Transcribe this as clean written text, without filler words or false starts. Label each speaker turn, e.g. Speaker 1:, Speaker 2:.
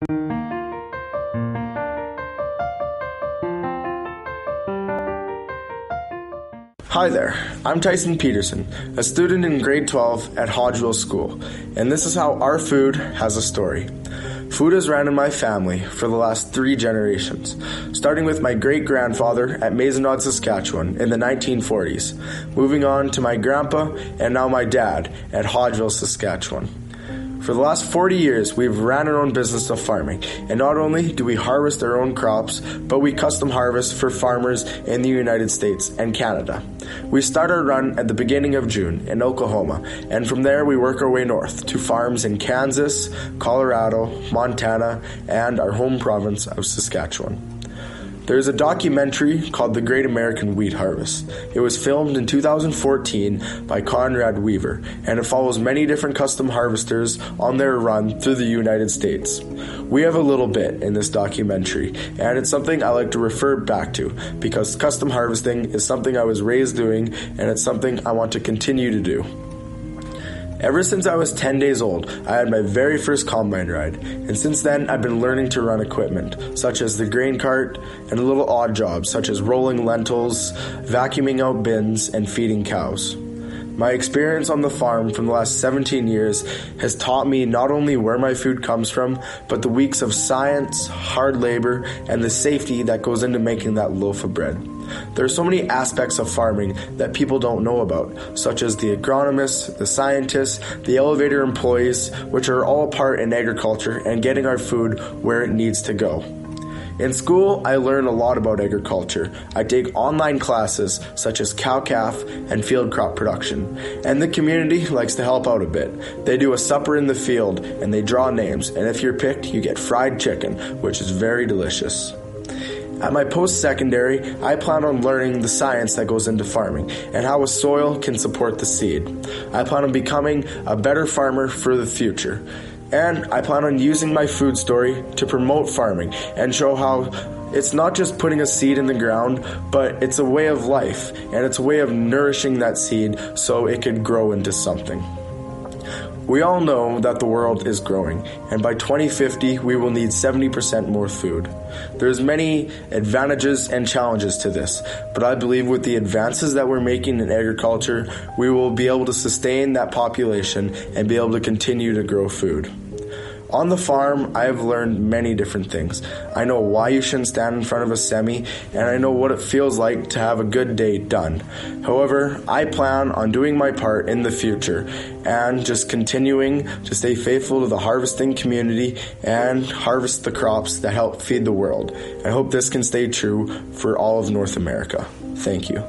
Speaker 1: Hi there, I'm Tyson Peterson, a student in grade 12 at Hodgeville School, and this is how our food has a story. Food has ran in my family for the last 3 generations, starting with my great-grandfather at Maisonneuve, Saskatchewan in the 1940s, moving on to my grandpa and now my dad at Hodgeville, Saskatchewan. For the last 40 years, we've ran our own business of farming, and not only do we harvest our own crops, but we custom harvest for farmers in the United States and Canada. We start our run at the beginning of June in Oklahoma, and from there we work our way north to farms in Kansas, Colorado, Montana, and our home province of Saskatchewan. There is a documentary called The Great American Wheat Harvest. It was filmed in 2014 by Conrad Weaver, and it follows many different custom harvesters on their run through the United States. We have a little bit in this documentary, and it's something I like to refer back to because custom harvesting is something I was raised doing, and it's something I want to continue to do. Ever since I was 10 days old, I had my very first combine ride, and since then I've been learning to run equipment, such as the grain cart and little odd jobs such as rolling lentils, vacuuming out bins, and feeding cows. My experience on the farm from the last 17 years has taught me not only where my food comes from, but the weeks of science, hard labor, and the safety that goes into making that loaf of bread. There are so many aspects of farming that people don't know about, such as the agronomists, the scientists, the elevator employees, which are all a part in agriculture and getting our food where it needs to go. In school, I learn a lot about agriculture. I take online classes such as cow-calf and field crop production, and the community likes to help out a bit. They do a supper in the field, and they draw names, and if you're picked, you get fried chicken, which is very delicious. At my post-secondary, I plan on learning the science that goes into farming and how a soil can support the seed. I plan on becoming a better farmer for the future. And I plan on using my food story to promote farming and show how it's not just putting a seed in the ground, but it's a way of life, and it's a way of nourishing that seed so it could grow into something. We all know that the world is growing, and by 2050, we will need 70% more food. There's many advantages and challenges to this, but I believe with the advances that we're making in agriculture, we will be able to sustain that population and be able to continue to grow food. On the farm, I have learned many different things. I know why you shouldn't stand in front of a semi, and I know what it feels like to have a good day done. However, I plan on doing my part in the future and just continuing to stay faithful to the harvesting community and harvest the crops that help feed the world. I hope this can stay true for all of North America. Thank you.